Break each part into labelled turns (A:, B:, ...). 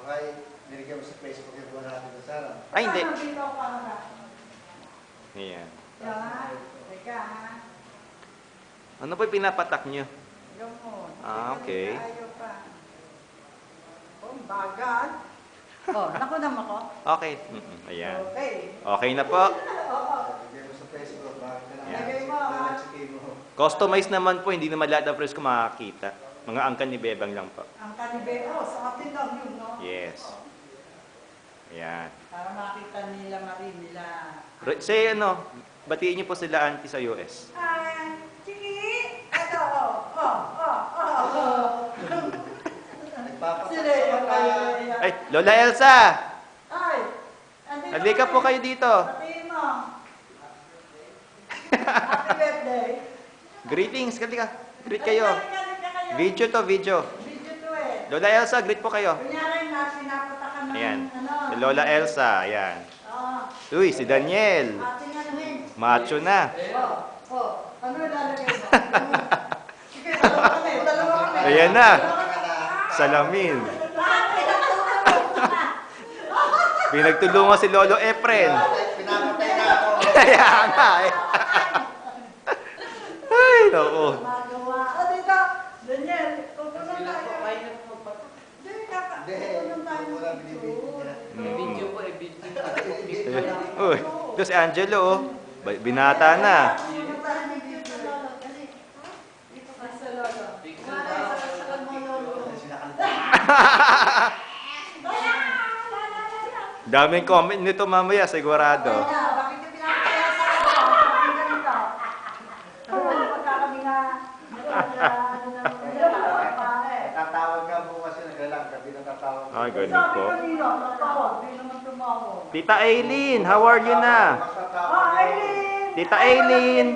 A: Baka nilagyan mo sa Facebook yung buwan natin na sana.
B: Ay, hindi.
C: Dito ako para.
B: Ayan.
C: Teka ha.
B: Ano po yung pinapatak nyo?
C: Gamon.
B: Ah, okay.
C: Ayaw pa. Oh, bagal. Oh, nakunam ako.
B: Okay. Ayan.
C: Okay.
B: Okay na po.
C: Oo.
A: Nilagyan mo sa Facebook, bakit ka na
C: Lagay mo, ha?
A: mo.
B: Customize naman po, hindi naman lahat ng friends ko makakita. Mga angkan ni Bebang lang po.
C: Ang kanibero, sa atin lang yun, no?
B: Yes. Ayan.
C: Para makita nila, marin nila.
B: Say ano, batiin niyo po sila auntie sa US.
C: Ay, Chiki! Ito, oh.
A: Nagpapatak
C: Sila
A: sa
C: yung
A: mga...
B: Ay, Lola Elsa!
C: Ay! andito
B: Halika po
C: kami.
B: kayo dito.
C: Batiin mo. Happy birthday.
B: Greetings, halika. Greet kayo.
C: Halika kayo.
B: Video to, video.
C: Video to eh.
B: Lola Elsa, greet po kayo.
C: Kunyari na, sinapatakan ng
B: Ayan.
C: ano.
B: Si Lola Elsa, ayan.
C: Oo.
B: Uy, si Daniel.
C: Ating anuhin.
B: Macho na.
C: Ano ilalagay mo? Sige, dalawa kami.
B: Ayan na.
C: Dalawa kami.
B: Salamin.
C: Bakit?
B: Pinagtulungan si Lolo Efren.
A: Pinapatay na ako.
B: Kaya nga eh. Ay, naku.
C: Magawa. O, dito. Daniel, pupunan tayo. Hindi, pupunan tayo.
A: Wala binibigyan niya.
D: Video po, video.
B: Uy, ito si Angelo, oh. Binata na.
C: Pupunan tayo ng video, Lolo. Kasi, dito ka sa Lolo. Sakal mo, Lolo.
B: Daming comment nito mamaya, sigurado.
C: Bakit ka pinapakaya sa ako? Bakit ka nito? Pagka kami nga, ano na, pare.
A: Tatawag ka bukas yun, naglalang ka, di na tatawag.
B: Ay, ganun
C: Sabi
B: po.
C: ko nino, tatawag, di naman tumawag.
B: Tita Aileen, how are you na?
C: Aileen!
B: Tita Aileen!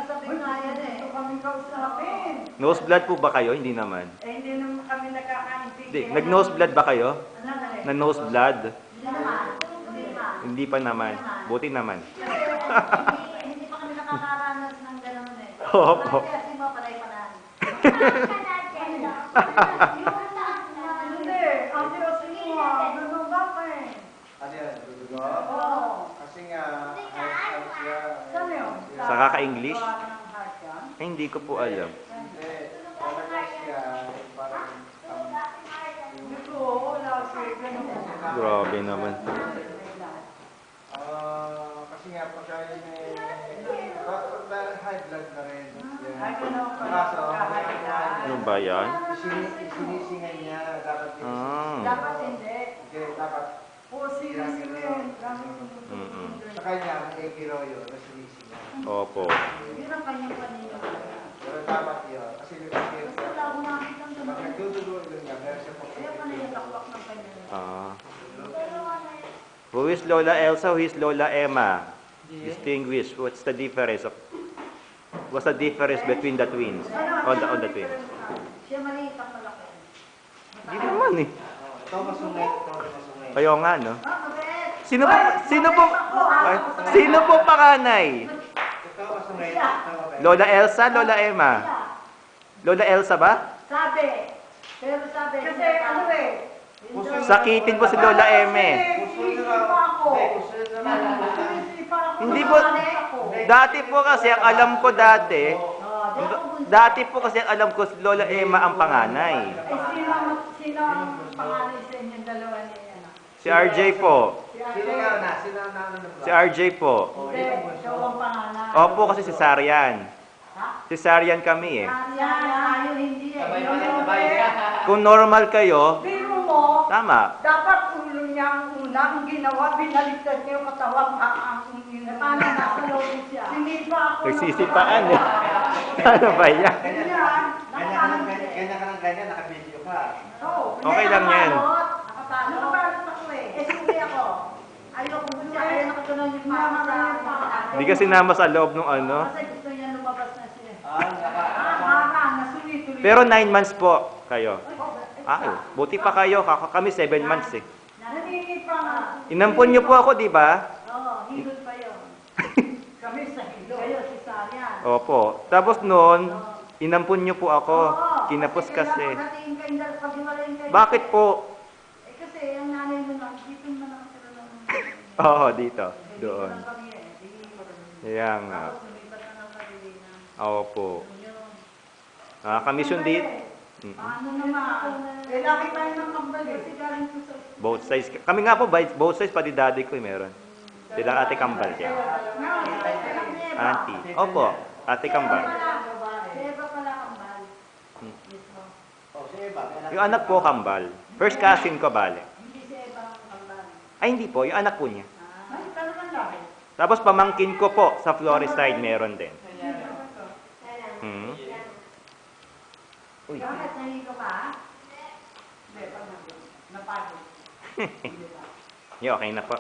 C: Sabik na yan eh. Ito kami kausapin.
B: Nose blood po ba kayo? Hindi naman.
C: Hindi naman kami nagkakaintindihan.
B: Hindi, nag-nose blood ba kayo?
C: Ano na eh?
B: Na nose blood?
C: Hindi naman. Hindi naman.
B: Hindi pa naman. Buti naman.
C: Kasi hindi pa kami nakakaranas ng gano'n eh.
B: Opo.
C: Kasi mo palay-palan. Hindi, ate o sinuha. Ganun ba eh?
A: Ano yan, dudugo?
C: Oo.
A: Kasi nga, ayos siya.
C: Saan yun?
B: Sa kaka-English?
C: Gawa ka ng heart yan?
B: Ay, hindi ko po alam.
A: Hindi, talaga siya, parang,
C: Hindi ko, lagi. Ganun.
B: Grabe naman.
A: kasi nga, pagka yun high blood na rin.
C: Ay, ganun pala.
A: Kaso,
B: Ano ba yan?
A: isinisingan niya, dapat
B: Ah.
C: Dapat hindi.
A: Okay, dapat
C: O, sinisingin.
A: sa kanya, may kiroyo na sinisingan.
B: Opo.
C: Yun ang kanyang panino.
A: Pero dapat yun, kasi yung kiroyo,
C: Kasi wala akong nakikita ng
A: pag
C: ganun.
A: nagdudugo yun nga, meron siya
C: Kaya pa na yung takwak ng kanya.
B: Ah. Who is Lola Elsa? Who is Lola Emma? Distinguish. What's the difference between the twins? On the twins?
C: Siya maliit ang malaki.
B: Hindi naman eh.
A: Ito masungay, ito masungay.
B: Kayo nga, no?
C: Ah, mabait!
B: Sino po panganay?
A: Ito masungay, ito mabait.
B: Lola Elsa, Lola Emma? Lola Elsa ba?
C: Sabi. Pero sabi. Kasi ano eh.
B: Sakitin po si Lola Eme.
C: Sinisipa ako. Sinisipa ako.
B: Hindi po, dati po kasi ang alam ko dati po kasi ang alam ko si Lola Emma ang panganay.
C: Sino ang pangalan sa inyong dalawa niya?
B: Si RJ po.
A: Sino nga na? Sino ang nanon
B: Si RJ po.
C: Hindi, ikaw ang pangalan.
B: Opo kasi si Sarian.
C: Ha?
B: Si Sarian kami eh.
C: Ayaw, hindi eh.
D: Sabay pa rin, sabay ka.
B: Kung normal kayo,
C: Biro mo,
B: tama.
C: dapat ulo niya ang una, ang ginawa, binaliktad niya yung katawan, ang paano nasa loob siya? Hindi pa ako.
B: Nagsisipaan eh. Ano ba yan?
A: Ganyan ka ng ganyan, naka-video ka.
B: Okay lang yan.
C: Nakapalo. Nakabalot ako eh. Eh, suki ako. Ayoko gusto. Ayaw nakatunan yung mama sa akin.
B: Hindi kasi nama sa loob nung ano.
C: Kasi gusto niya lumabas na siya.
A: Ah,
C: Mama, nasulit-tuloy.
B: Pero 9 months po kayo. Ah, buti pa kayo. Kami 7 months eh.
C: Nanini pa nga.
B: Inampon niyo po ako, di ba?
C: Oo, hilot pa yun. Kami sa hilot. Kayo, si Sarian.
B: Opo. Tapos noon, inampon niyo po ako.
C: Oo,
B: Kinapos kasi.
C: Pagdating kayo, paghiwalayin kayo.
B: Bakit po?
C: ang nanay mo lang, dito mo nakatira ng...
B: Oo, dito. Doon.
C: Dito lang kami eh. Di ko rin.
B: Kaya nga.
C: Tapos lumipat na ng Carolina.
B: Opo.
C: Yun.
B: Nakakamisyon dito.
C: Paano naman? Eh, laki tayo ng kambal eh. Kasi galing ko sa...
B: Both sides. Kami nga po, both sides, pati daddy ko meron. Sila ate kambal siya. Auntie. Opo, ate kambal.
C: Eva pala kambal. Mismo.
A: Oh, si Eva.
B: Yung anak po kambal. First cousin ko bale.
C: Hindi si Eva ang kambal.
B: Ay, hindi po. Yung anak po niya.
C: Ay, talagang laki.
B: Tapos pamangkin ko po sa Florisside meron din. Hmm. Uy.
C: Bakit nahilo ka? Hindi, pag napagod.
B: Yeah, okay na po.